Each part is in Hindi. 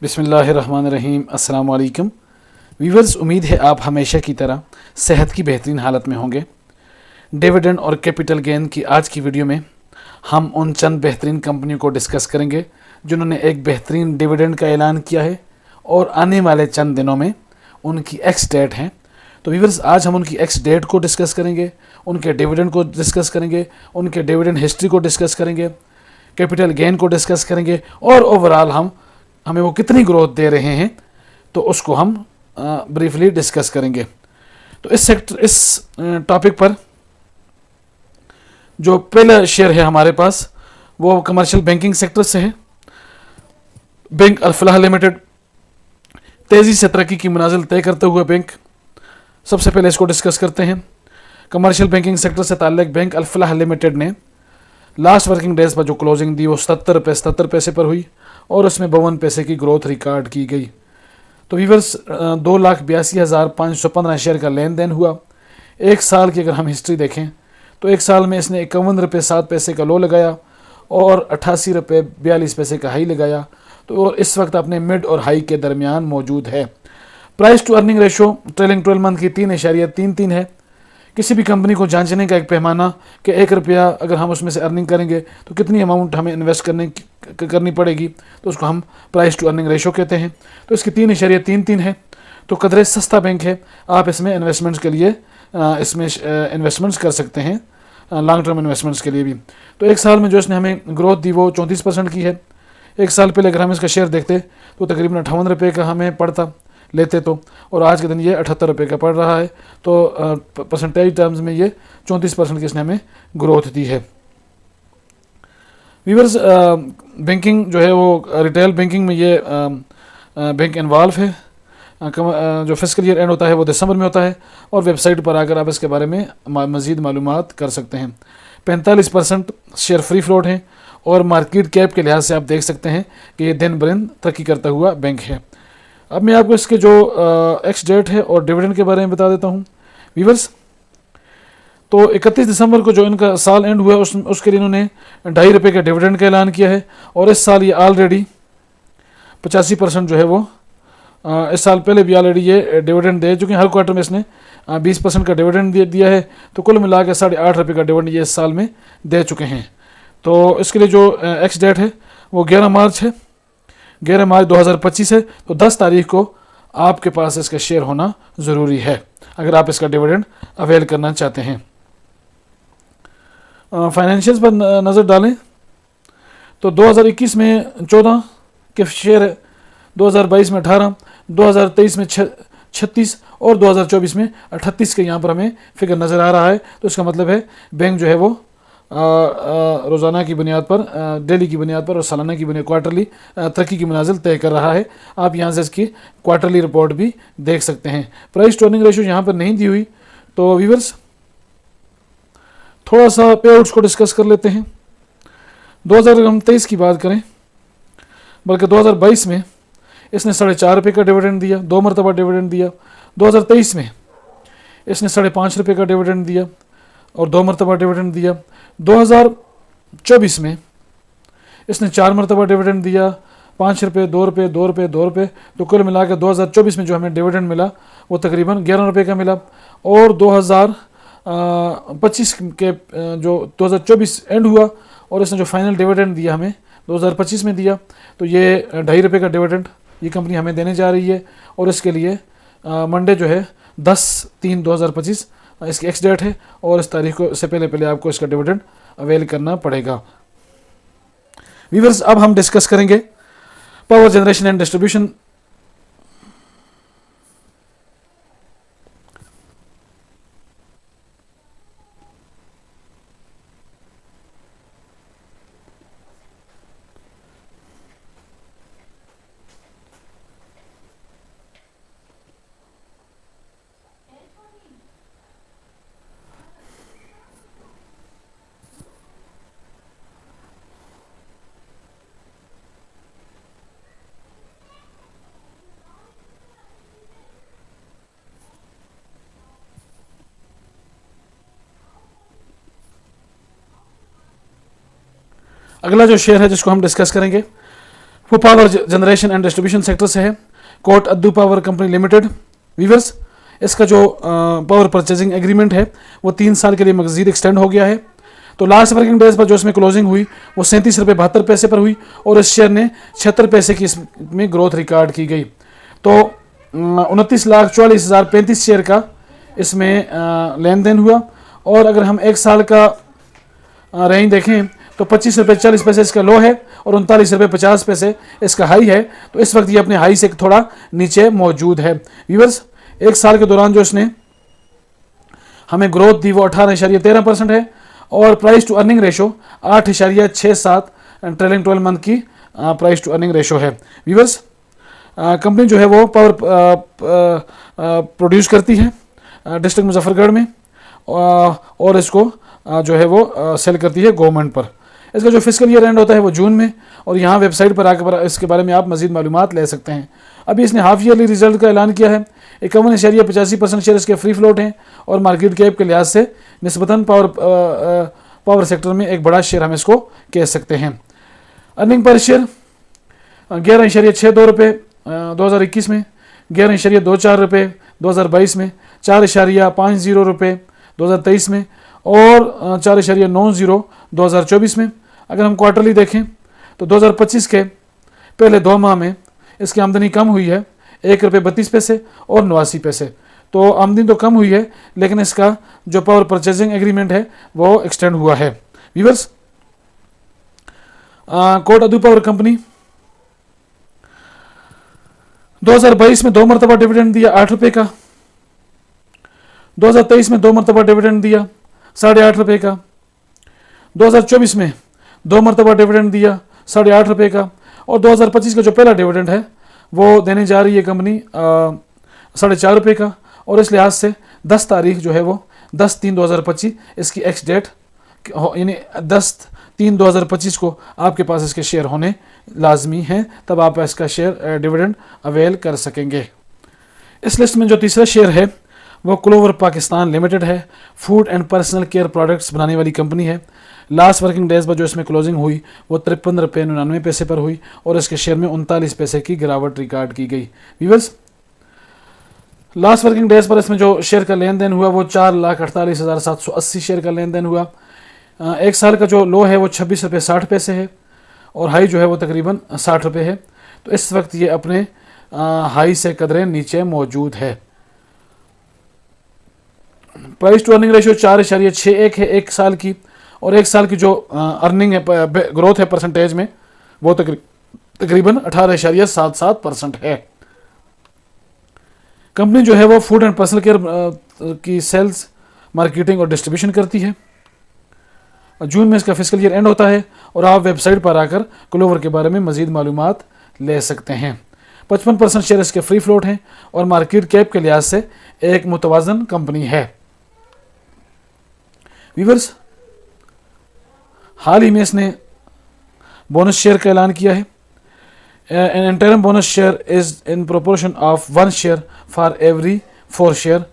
बिस्मिल्लाहिर्रहमानिर्रहीम। अस्सलाम वालेकुम व्यूवर्स, उम्मीद है आप हमेशा की तरह सेहत की बेहतरीन हालत में होंगे। डिविडेंड और कैपिटल गेन की आज की वीडियो में हम उन चंद बेहतरीन कंपनियों को डिस्कस करेंगे जिन्होंने एक बेहतरीन डिविडेंड का ऐलान किया है और आने वाले चंद दिनों में उनकी एक्स डेट हैं। तो व्यूवर्स, आज हम उनकी एक्स डेट को डिस्कस करेंगे, उनके डिविडेंड को डिस्कस करेंगे, उनके डिविडेंड हिस्ट्री को डिस्कस करेंगे, कैपिटल गेन को डिस्कस करेंगे और ओवरऑल हमें वो कितनी ग्रोथ दे रहे हैं तो उसको हम ब्रीफली डिस्कस करेंगे। तो इस टॉपिक पर जो पहला शेयर है हमारे पास वो कमर्शियल बैंकिंग सेक्टर से है। बैंक अल-फलाह लिमिटेड तेज़ी से तरक्की की मंजिल तय करते हुए बैंक, सबसे पहले इसको डिस्कस करते हैं। कमर्शियल बैंकिंग सेक्टर से ताल्लुक़ बैंक अल-फलाह लिमिटेड ने लास्ट वर्किंग डेज पर जो क्लोजिंग दी वो 77 पैसे पर हुई और उसमें 52 पैसे की ग्रोथ रिकॉर्ड की गई। तो व्यूवर्स, 2,82,515 शेयर का लेन देन हुआ। एक साल की अगर हम हिस्ट्री देखें तो एक साल में इसने 51 रुपये 7 पैसे का लो लगाया और 88 रुपये 42 पैसे का हाई लगाया। तो और इस वक्त अपने मिड और हाई के दरमियान मौजूद है। Price to earning ratio trailing 12 month की 3.33 है। किसी भी कंपनी को जांचने का एक पैमाना कि 1 रुपया अगर हम उसमें से अर्निंग करेंगे तो कितनी अमाउंट हमें इन्वेस्ट करनी पड़ेगी, तो उसको हम प्राइस टू अर्निंग रेशो कहते हैं। तो इसकी 3.33 है। तो कदरे सस्ता बैंक है, आप इसमें इन्वेस्टमेंट्स के लिए इन्वेस्टमेंट्स कर सकते हैं, लॉन्ग टर्म इन्वेस्टमेंट्स के लिए भी। तो एक साल में जो इसने हमें ग्रोथ दी वो 34% की है। एक साल पहले अगर हम इसका शेयर देखते तो तकरीबन 58 रुपये का हमें पड़ता लेते तो, और आज के दिन ये 78 रुपये का पड़ रहा है। तो परसेंटेज टर्म्स में ये 34% की इसने हमें ग्रोथ दी है। व्यूवर्स, बैंकिंग जो है वो रिटेल बैंकिंग में ये बैंक इन्वॉल्व है। जो फिस्कल ईयर एंड होता है वो दिसंबर में होता है और वेबसाइट पर आकर आप इसके बारे में मज़ीद मालूमात कर सकते हैं। 45% शेयर फ्री फ्लोट हैं और मार्केट कैप के लिहाज से आप देख सकते हैं कि ये दिन ब दिन तरक्की करता हुआ बैंक है। अब मैं आपको इसके जो एक्स डेट है और डिविडेंड के बारे में बता देता हूँ। व्यूवर्स, तो 31 दिसंबर को जो इनका साल एंड हुआ उसके लिए इन्होंने 2.5 रुपये के डिविडेंड का ऐलान किया है और इस साल ये ऑलरेडी 85% जो है वो इस साल पहले भी ऑलरेडी ये डिविडेंड दे चुके हैं। हर क्वार्टर में इसने 20% का डिविडेंड दिया है। तो कुल मिला के 8.5 रुपये का डिविडेंड ये इस साल में दे चुके हैं। तो इसके लिए जो एक्स डेट है वो 11 मार्च है, 11 मार्च 2025 है। तो 10 तारीख को आपके पास इसका शेयर होना ज़रूरी है अगर आप इसका डिविडेंड अवेल करना चाहते हैं। फाइनेंशियल्स पर नज़र डालें तो 2021 में 14 के शेयर है, 2022 में 18, 2023 में 36 और 2024 में 38 के यहाँ पर हमें फिगर नज़र आ रहा है। तो इसका मतलब है बैंक जो है वो रोज़ाना की बुनियाद पर, डेली की बुनियाद पर और सालाना की बुनियाद क्वार्टरली तरक्की की मंजिल तय कर रहा है। आप यहाँ से इसकी क्वार्टरली रिपोर्ट भी देख सकते हैं। प्राइस टू अर्निंग रेशो यहाँ पर नहीं दी हुई। तो व्यूवर्स, थोड़ा सा पे आउट्स को डिस्कस कर लेते हैं। 2023 की बात करें, बल्कि 2022 में इसने 4.5 रुपये का डिविडेंड दिया, 2 मरतबा डिविडेंड दिया। 2023 में इसने 5.5 रुपये का डिविडेंड दिया और 2 मरतबा डिविडेंड दिया। 2024 में इसने 4 मरतबा डिविडेंड दिया, 5 रुपये, 2 रुपये, 2 रुपये, 2 रुपये। तो कुल मिलाकर 2024 में जो हमें डिविडेंड मिला वो तकरीबन 11 रुपये का मिला। और 2025 के जो 2024 एंड हुआ और इसने जो फाइनल डिविडेंड दिया हमें 2025 में दिया, तो ये 2.5 रुपये का डिविडेंड ये कंपनी हमें देने जा रही है। और इसके लिए मंडे जो है 10/3/2025 इसकी एक्स डेट है और इस तारीख को से पहले आपको इसका डिविडेंड अवेल करना पड़ेगा। व्यूअर्स, अब हम डिस्कस करेंगे पावर जनरेशन एंड डिस्ट्रीब्यूशन। अगला जो शेयर है जिसको हम डिस्कस करेंगे वो power generation and distribution sector से है। कोट अद्दू पावर कंपनी लिमिटेड। वीवर्स, इसका जो पावर परचेजिंग एग्रीमेंट है वो 3 साल के लिए मज़ीद एक्सटेंड हो गया है। तो लास्ट वर्किंग डेज पर जो इसमें क्लोजिंग हुई वो 37 रुपये 72 पैसे पर हुई और इस शेयर ने 76 पैसे की इसमें ग्रोथ रिकॉर्ड की गई। तो 29,44,035 शेयर का इसमें लेन देन हुआ। और अगर हम 1 साल का रेंज देखें तो 25 रुपये 40 पैसे इसका लो है और 39 रुपये 50 पैसे इसका हाई है। तो इस वक्त ये अपने हाई से थोड़ा नीचे मौजूद है। व्यूअर्स, 1 साल के दौरान जो इसने हमें ग्रोथ दी वो 18.13% है और price to earning ratio 8.67 trailing 12 month की प्राइस टू अर्निंग रेशो है। व्यूअर्स, कंपनी जो है वो पावर प्रोड्यूस करती है डिस्ट्रिक्ट मुजफ्फरगढ़ में और इसको जो है वो सेल करती है गवर्नमेंट पर। इसका जो फिस्कल ईयर एंड होता है वो जून में और यहाँ वेबसाइट पर आकर इसके बारे में आप मजीद मालूमात ले सकते हैं। अभी इसने हाफ ईयरली रिजल्ट का ऐलान किया है। 51.85% शेयर इसके फ्री फ्लोट हैं और मार्केट कैप के लिहाज से निस्बतन पावर सेक्टर में एक बड़ा शेयर हम इसको कह सकते हैं। अर्निंग पर शेयर 11.62 रुपये 2021 में, 11.24 रुपये 2022 में, 4.50 रुपये 2023 में और 4.90 2024 में। अगर हम क्वार्टरली देखें तो 2025 के पहले 2 माह में इसकी आमदनी कम हुई है 1 रुपये 32 पैसे और 89 पैसे। तो आमदनी तो कम हुई है लेकिन इसका जो पावर परचेजिंग एग्रीमेंट है वो एक्सटेंड हुआ है। व्यूअर्स, कोट अद्दू पावर कंपनी 2022 में 2 मरतबा डिविडेंड दिया 8 रुपये का, 2023 में 2 मरतबा डिविडेंड दिया 8.5 रुपये का, 2024 में 2 मरतबा डिविडेंड दिया 8.5 रुपये का और 2025 का जो पहला डिविडेंड है वो देने जा रही है कंपनी 4.5 रुपये का। और इस लिहाज से 10 तारीख जो है वो 10/3/2025 इसकी एक्स डेट यानी 10/3/2025 को आपके पास इसके शेयर होने लाजमी हैं, तब आप इसका शेयर डिविडेंड अवेल कर सकेंगे। इस लिस्ट में जो तीसरा शेयर है वो क्लोवर पाकिस्तान लिमिटेड है। Food and personal care products बनाने वाली कंपनी है। लास्ट वर्किंग डेज पर जो इसमें क्लोजिंग हुई वो 53 रुपये 99 पैसे पर हुई और इसके शेयर में 39 पैसे की गिरावट रिकॉर्ड की गई। व्यूअर्स, लास्ट वर्किंग डेज पर इसमें जो शेयर का लेन देन हुआ वो 4,48,780 शेयर का लेन देन हुआ। 1 साल का जो लो है वो 26 रुपये 60 पैसे है और हाई जो है वो तकरीबन 60 रुपये है। तो इस वक्त ये अपने हाई से कदरें नीचे मौजूद है। प्राइस टू अर्निंग रेशियो 4.61 है 1 साल की और 1 साल की जो अर्निंग है ग्रोथ है परसेंटेज में वो तकरीबन 18.77% है। कंपनी जो है वो फूड एंड पर्सनल केयर की सेल्स मार्केटिंग और डिस्ट्रीब्यूशन करती है। जून में इसका फिस्कल ईयर एंड होता है और आप वेबसाइट पर आकर क्लोवर के बारे में मजीद मालूमात ले सकते हैं। 55% शेयर इसके फ्री फ्लोट हैं और मार्केट कैप के लिहाज से एक मुतवाजन कंपनी है। व्यूअर्स, हाल ही में इसने बोनस शेयर का ऐलान किया है। An interim bonus share is in proportion of 1 share for every 4 share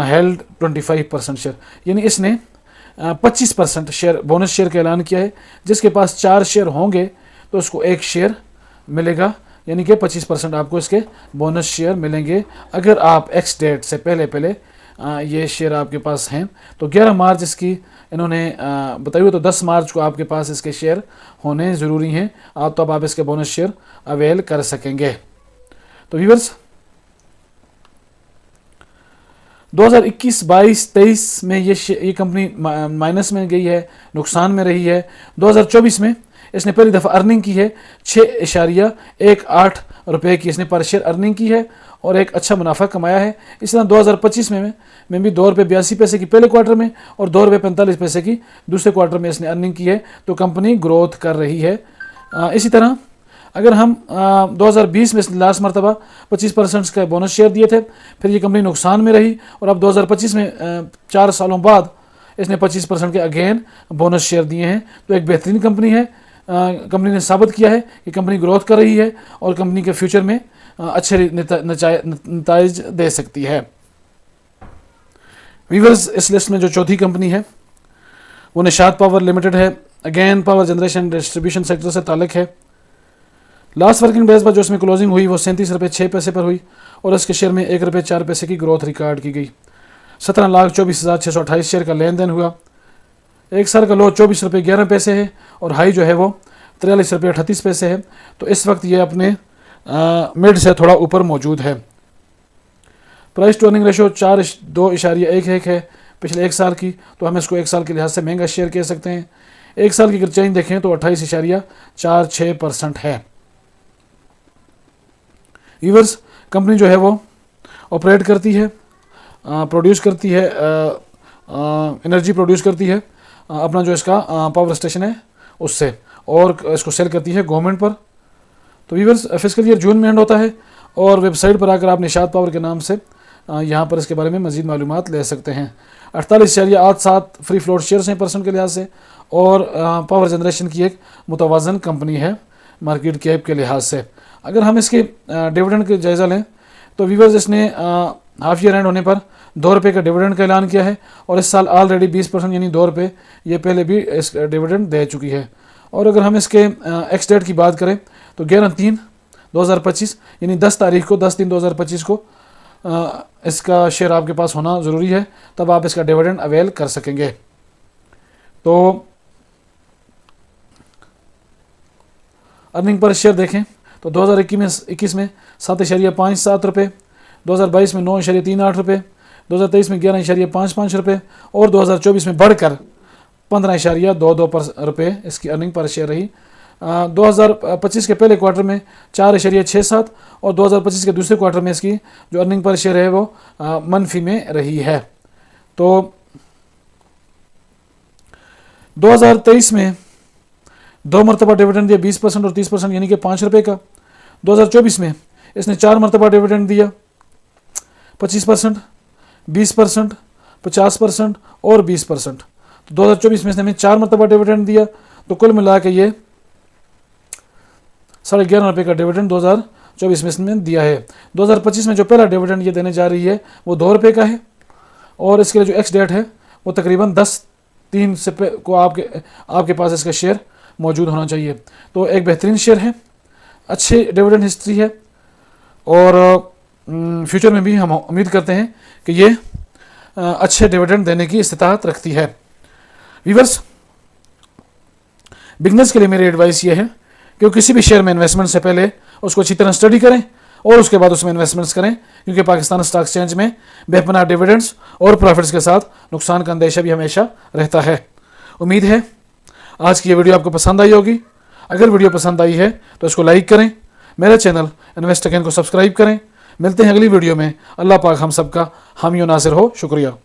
held 25% share, यानी इसने 25% शेयर बोनस शेयर का ऐलान किया है। जिसके पास 4 शेयर होंगे तो उसको 1 शेयर मिलेगा, यानी कि 25% आपको इसके बोनस शेयर मिलेंगे अगर आप एक्स डेट से पहले ये शेयर आपके पास हैं। तो 11 मार्च इसकी इन्होंने बताई हुई, तो 10 मार्च को आपके पास इसके शेयर होने ज़रूरी हैं तब आप इसके बोनस शेयर अवेल कर सकेंगे। तो व्यूअर्स, 2021, 22, 23 में ये कंपनी माइनस में गई है, नुकसान में रही है। 2024 में इसने पहली दफ़ा अर्निंग की है 6.18 रुपये की इसने पर शेयर अर्निंग की है और एक अच्छा मुनाफा कमाया है। इस तरह 2025 में भी 2 रुपये 82 पैसे की पहले क्वार्टर में और 2 रुपये 45 पैसे की दूसरे क्वार्टर में इसने अर्निंग की है। तो कंपनी ग्रोथ कर रही है। इसी तरह अगर हम 2020 में लास्ट मरतबा 25% का बोनस शेयर दिए थे, फिर ये कंपनी नुकसान में रही और अब 2025 में 4 सालों बाद इसने 25% के अगेन बोनस शेयर दिए हैं। तो एक बेहतरीन कंपनी है। कंपनी ने साबित किया है कि कंपनी ग्रोथ कर रही है और कंपनी के फ्यूचर में अच्छे नताइज दे सकती है। वीवर्स, इस लिस्ट में जो चौथी कंपनी है वो निशात पावर लिमिटेड है। Again power generation distribution sector से ताल्लुक़ है। लास्ट वर्किंग डेज पर जो इसमें क्लोजिंग हुई वो 37 रुपये 6 पैसे पर हुई और इसके शेयर में 1 रुपये 4 पैसे की ग्रोथ रिकॉर्ड की गई। 17,24,628 शेयर का लेन देन हुआ। एक साल का लो 24 रुपये 11 पैसे है और हाई जो है वो 43 रुपये 38 पैसे है। तो इस वक्त ये अपने मिड से थोड़ा ऊपर मौजूद है। प्राइस टू अर्निंग रेशो 4.2.11 है पिछले एक साल की, तो हम इसको एक साल के लिहाज से महंगा शेयर कह सकते हैं। एक साल की अगर चेंज देखें तो 28.46% है। व्यूअर्स, कंपनी जो है वो ऑपरेट करती है, प्रोड्यूस करती है, एनर्जी प्रोड्यूस करती है अपना जो इसका पावर स्टेशन है उससे, और इसको सेल करती है गवर्नमेंट पर। तो व्यूअर्स, फिस्कल ईयर जून में एंड होता है और वेबसाइट पर आकर आप निशात पावर के नाम से यहाँ पर इसके बारे में मज़ीद मालूमात ले सकते हैं। 48.87 फ्री फ्लोट शेयर्स हैं परसेंट के लिहाज से और पावर जनरेशन की एक मुतवाज़न कंपनी है मार्केट कैप के लिहाज से। अगर हम इसके डिविडेंड का जायज़ा लें तो व्यूअर्स, इसने हाफ ईयर एंड होने पर 2 रुपये का डिविडेंड का ऐलान किया है और इस साल ऑलरेडी 20% यानी 2 रुपये ये पहले भी इस डिविडेंड दे चुकी है। और अगर हम इसके एक्स डेट की बात करें तो 11/3/2025 यानी 10 तारीख को 10/3/2025 को इसका शेयर आपके पास होना ज़रूरी है, तब आप इसका डिविडेंड अवेल कर सकेंगे। तो अर्निंग पर शेयर देखें तो 2021 में 7.57 रुपये, 2022 में 9.38 रुपये, 2023 में 11.55 रुपये और 2024 में बढ़कर 15.22 रुपये इसकी अर्निंग पर शेयर रही। 2025 के पहले क्वार्टर में 4.67 और 2025 के दूसरे क्वार्टर में इसकी जो अर्निंग पर शेयर है वो मनफी में रही है। तो 2023 में 2 मरतबा डिविडेंड दिया 20% और 30% यानी कि 5 रुपये का। 2024 में इसने 4 मरतबा डिविडेंड दिया 25%, 20%, 50% और 20%। तो 2024 में इसने 4 मरतबा डिविडेंड दिया, तो कुल मिला के ये 11.5 रुपये का डिविडेंड 2024 में इसने दिया है। 2025 में जो पहला डिविडेंड ये देने जा रही है वो 2 रुपये का है और इसके लिए जो एक्स डेट है वो तकरीबन 10/3 से को आपके पास इसका शेयर मौजूद होना चाहिए। तो एक बेहतरीन शेयर है, अच्छी डिविडेंड हिस्ट्री है और फ्यूचर में भी हम उम्मीद करते हैं कि ये अच्छे डिविडेंड देने की इस्तिताअत रखती है। व्यूअर्स, बिगनर्स के लिए मेरी एडवाइस ये है कि किसी भी शेयर में इन्वेस्टमेंट से पहले उसको अच्छी तरह स्टडी करें और उसके बाद उसमें इन्वेस्टमेंट्स करें, क्योंकि पाकिस्तान स्टॉक एक्सचेंज में बेपनाह डिविडेंड्स और प्रॉफिट्स के साथ नुकसान का अंदेशा भी हमेशा रहता है। उम्मीद है आज की ये वीडियो आपको पसंद आई होगी। अगर वीडियो पसंद आई है तो इसको लाइक करें, मेरे चैनल इन्वेस्ट अगेन को सब्सक्राइब करें। मिलते हैं अगली वीडियो में। अल्लाह पाक हम सबका हामी और नासिर हो। शुक्रिया।